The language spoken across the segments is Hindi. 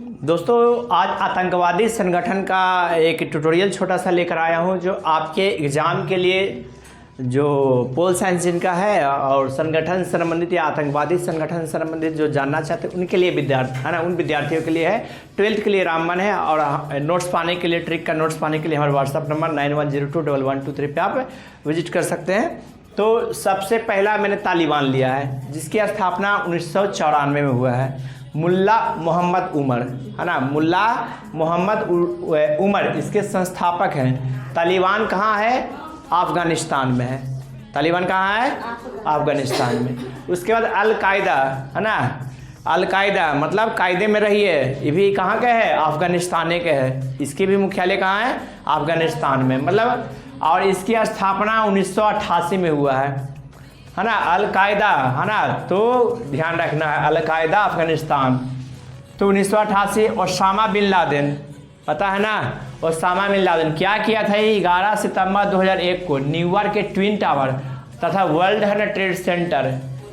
दोस्तों आज आतंकवादी संगठन का एक ट्यूटोरियल छोटा सा लेकर आया हूं जो आपके एग्ज़ाम के लिए जो पोल साइंस जिनका है और संगठन संबंधित या आतंकवादी संगठन संबंधित जो जानना चाहते हैं उनके लिए विद्यार्थी है ना, उन विद्यार्थियों के लिए है। 12th के लिए रामबन है और नोट्स पाने के लिए ट्रिक का नोट्स पाने के लिए हमारे व्हाट्सअप नंबर 91021123 पे आप विजिट कर सकते हैं। तो सबसे पहला मैंने तालिबान लिया है जिसकी स्थापना 1994 में हुआ है। मुल्ला मोहम्मद उमर है ना, मुल्ला मोहम्मद उमर इसके संस्थापक हैं। तालिबान कहाँ है? अफ़गानिस्तान में है। तालिबान कहाँ है? अफ़गानिस्तान में। उसके बाद अल कायदा है ना, अल कायदा मतलब कायदे में रहिए, ये भी कहाँ के है? अफ़गानिस्तान के है। इसके भी मुख्यालय कहाँ है? अफ़गानिस्तान में मतलब, और इसकी स्थापना 1988 में हुआ है ना। अल कायदा है ना, तो ध्यान रखना है अल कायदा अफ़गानिस्तान। तो 1988 ओसामा बिन लादेन, पता है ना ओसामा बिन लादेन क्या किया था? 11 सितंबर 2001 को न्यूयॉर्क के ट्विन टावर तथा वर्ल्ड है ना ट्रेड सेंटर,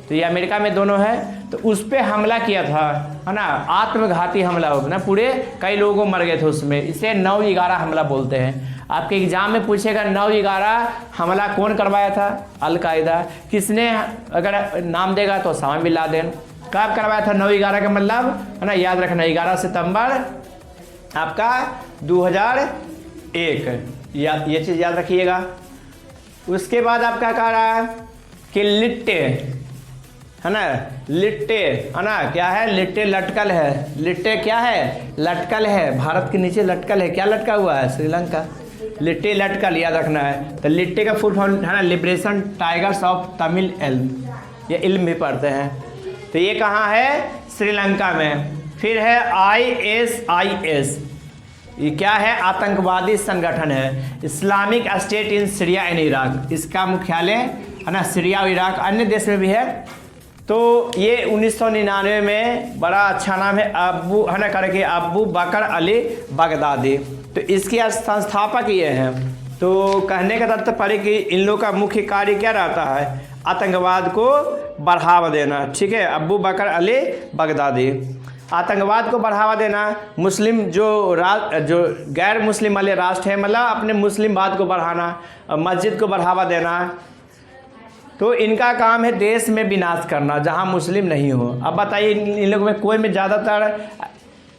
तो ये अमेरिका में दोनों है, तो उस पर हमला किया था है ना, आत्मघाती हमला हो ना, पूरे कई लोगों मर गए थे उसमें। इसे 9/11 हमला बोलते हैं। आपके एग्जाम में पूछेगा 9/11 हमला कौन करवाया था? अल कायदा। किसने अगर नाम देगा तो ओसामा बिन लादेन। कब करवाया था 9/11 का मतलब है ना, याद रखना 11 सितंबर आपका 2001, ये चीज़ याद रखिएगा। उसके बाद आपका कह रहा है कि लिट्टे है ना, लिट्टे है ना, क्या है? लिट्टे लटकल है। लिट्टे क्या है? लटकल है, भारत के नीचे लटकल है। क्या लटका हुआ है? श्रीलंका। लिट्टे लटकल याद रखना है। तो लिट्टे का फुल फॉर्म है ना लिबरेशन टाइगर्स ऑफ तमिल इल्म, ये इल्म भी पढ़ते हैं। तो ये कहाँ है? श्रीलंका में। फिर है ISIS, ये क्या है? आतंकवादी संगठन है। Islamic state in Syria and Iraq, इसका मुख्यालय है ना सीरिया और इराक, अन्य देश में भी है। तो ये 1999 में, बड़ा अच्छा नाम है, अबू है ना करके अबू बकर अली बगदादी, तो इसके संस्थापक ये हैं। तो कहने का तात्पर्य कि इन लोगों का मुख्य कार्य क्या रहता है? आतंकवाद को बढ़ावा देना। ठीक है, अबू बकर अली बगदादी। आतंकवाद को बढ़ावा देना, मुस्लिम जो गैर मुस्लिम वाले राष्ट्र हैं मतलब अपने मुस्लिमवाद को बढ़ाना, मस्जिद को बढ़ावा देना। तो इनका काम है देश में विनाश करना जहां मुस्लिम नहीं हो। अब बताइए इन लोगों में कोई में ज़्यादातर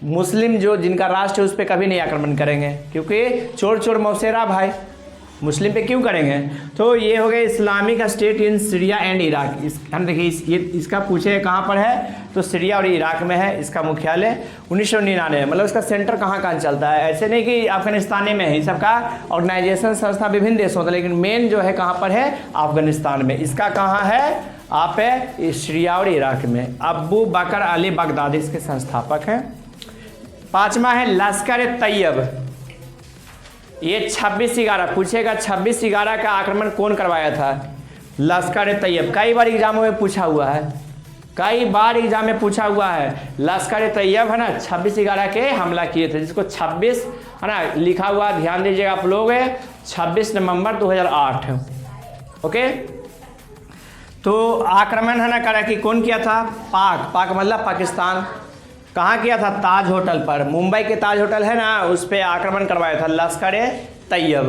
मुस्लिम जो जिनका राष्ट्र है उस पर कभी नहीं आक्रमण करेंगे, क्योंकि चोर चोर मौसेरा भाई, मुस्लिम पे क्यों करेंगे? तो ये हो गए Islamic state in Syria and Iraq. हम देखिए इसका पूछे कहाँ पर है, तो सीरिया और इराक में है। इसका मुख्यालय 1999 मतलब इसका सेंटर कहाँ कहाँ चलता है, ऐसे नहीं कि अफगानिस्तान में है। सबका ऑर्गेनाइजेशन संस्था विभिन्न देशों का, लेकिन मेन जो है कहाँ पर है? अफगानिस्तान में। इसका कहाँ है? आप है सीरिया और इराक में। अबू बकर अली बगदादी इसके संस्थापक हैं। 5वां है लश्कर ए तैयब, ये 26/11 पूछेगा 26/11 का आक्रमण कौन करवाया था? लश्कर ए तैयब। कई बार एग्जामों में पूछा हुआ है, कई बार एग्जाम में पूछा हुआ है। लश्कर ए तैयब है ना 26/11 के हमला किए थे, जिसको 26 है ना लिखा हुआ, ध्यान दीजिएगा आप लोग, 26 नवंबर 2008। ओके, तो आक्रमण है ना करा कि कौन किया था? पाक मतलब पाकिस्तान। कहाँ किया था? ताज होटल पर, मुंबई के ताज होटल है ना उस पर आक्रमण करवाया था लश्कर ए तैयब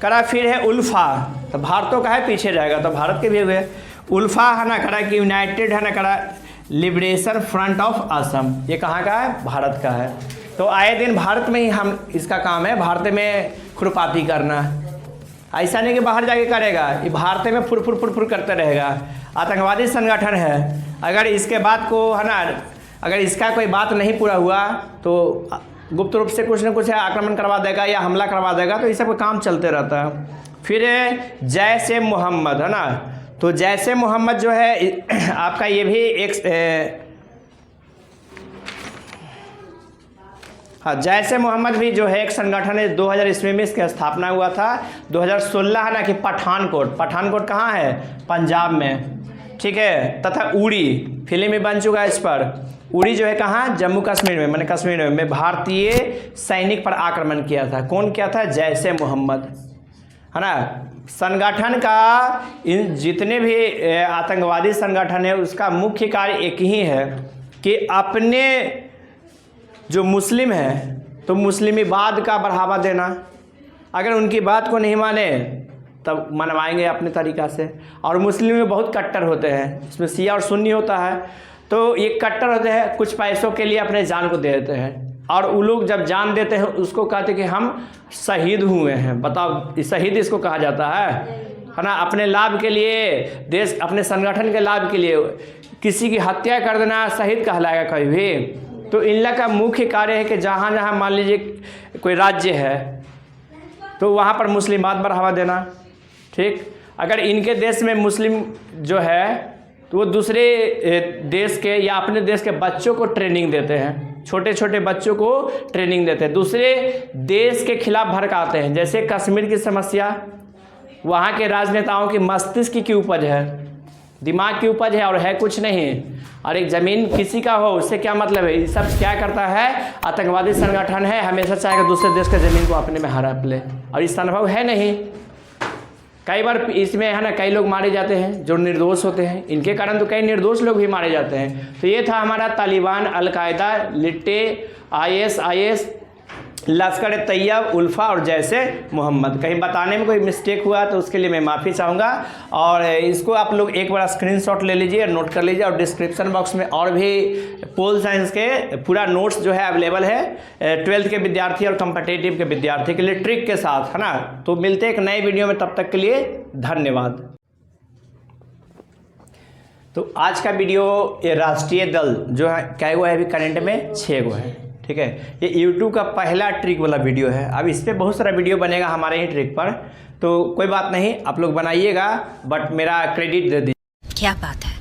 करा। फिर है उल्फा, तो भारतों का है पीछे रहेगा, तो भारत के भी हुए। उल्फा है ना करा कि यूनाइटेड है ना करा लिबरेशन फ्रंट ऑफ असम, ये कहाँ का है? भारत का है। तो आए दिन भारत में ही हम इसका काम है, भारत में खुरपाती करना। ऐसा नहीं कि बाहर जाके करेगा, ये भारत में फुर करते रहेगा। आतंकवादी संगठन है। अगर इसके बाद को है ना, अगर इसका कोई बात नहीं पूरा हुआ तो गुप्त रूप से कुछ न कुछ आक्रमण करवा देगा या हमला करवा देगा, तो ये सब काम चलते रहता है। फिर जैश ए मोहम्मद है ना, तो जैश ए मोहम्मद जो है आपका ये भी एक हाँ, जैश ए मोहम्मद भी जो है एक संगठन है। 2000 ईस्वी में इसकी स्थापना हुआ था। 2016 है ना कि पठानकोट कहाँ है? पंजाब में। ठीक है, तथा उड़ी फिल्म में बन चुका है इस पर। उड़ी जो है कहाँ? जम्मू कश्मीर में, मैंने कश्मीर में भारतीय सैनिक पर आक्रमण किया था। कौन किया था? जैश ए मोहम्मद है ना। संगठन का इन जितने भी आतंकवादी संगठन है उसका मुख्य कार्य एक ही है कि अपने जो मुस्लिम है तो मुस्लिमीवाद का बढ़ावा देना, अगर उनकी बात को नहीं माने तब मनवाएंगे अपने तरीक़ा से। और मुस्लिम में बहुत कट्टर होते हैं, इसमें शिया और सुन्नी होता है। तो ये कट्टर होते हैं, कुछ पैसों के लिए अपने जान को दे देते हैं, और वो लोग जब जान देते हैं उसको कहते कि हम शहीद हुए हैं। बताओ, शहीद इसको कहा जाता है ना? अपने लाभ के लिए, देश अपने संगठन के लाभ के लिए किसी की हत्या कर देना शहीद कहलाएगा कभी भी? तो इन लोग का मुख्य कार्य है कि जहाँ जहाँ मान लीजिए कोई राज्य है तो वहाँ पर मुस्लिमात बढ़ावा देना। ठीक, अगर इनके देश में मुस्लिम जो है तो वो दूसरे देश के या अपने देश के बच्चों को ट्रेनिंग देते हैं, छोटे छोटे बच्चों को ट्रेनिंग देते हैं, दूसरे देश के खिलाफ भड़काते हैं। जैसे कश्मीर की समस्या, वहाँ के राजनेताओं की मस्तिष्क की उपज है, दिमाग की उपज है, और है कुछ नहीं। और एक ज़मीन किसी का हो उससे क्या मतलब है? ये सब क्या करता है? आतंकवादी संगठन है, हमेशा चाहेगा दूसरे देश के ज़मीन को अपने में हड़प ले, और इस अनुभव है नहीं। कई बार इसमें है ना, कई लोग मारे जाते हैं जो निर्दोष होते हैं, इनके कारण तो कई निर्दोष लोग भी मारे जाते हैं। तो ये था हमारा तालिबान, अलकायदा, लिट्टे, IS, लश्कर तैयबा, उल्फा और जैसे मोहम्मद। कहीं बताने में कोई मिस्टेक हुआ तो उसके लिए मैं माफ़ी चाहूँगा। और इसको आप लोग एक बार स्क्रीनशॉट ले लीजिए, नोट कर लीजिए, और डिस्क्रिप्शन बॉक्स में और भी पोल साइंस के पूरा नोट्स जो है अवेलेबल है 12th के विद्यार्थी और कॉम्पिटिटिव के विद्यार्थी के लिए ट्रिक के साथ, है ना? तो मिलते हैं एक नए वीडियो में, तब तक के लिए धन्यवाद। तो आज का वीडियो ये राष्ट्रीय दल जो है क्या हुआ है अभी करंट में 6 गो है। ठीक है, ये YouTube का पहला ट्रिक वाला वीडियो है। अब इस पर बहुत सारा वीडियो बनेगा हमारे ही ट्रिक पर, तो कोई बात नहीं, आप लोग बनाइएगा, बट मेरा क्रेडिट दे दीजिए। क्या बात है।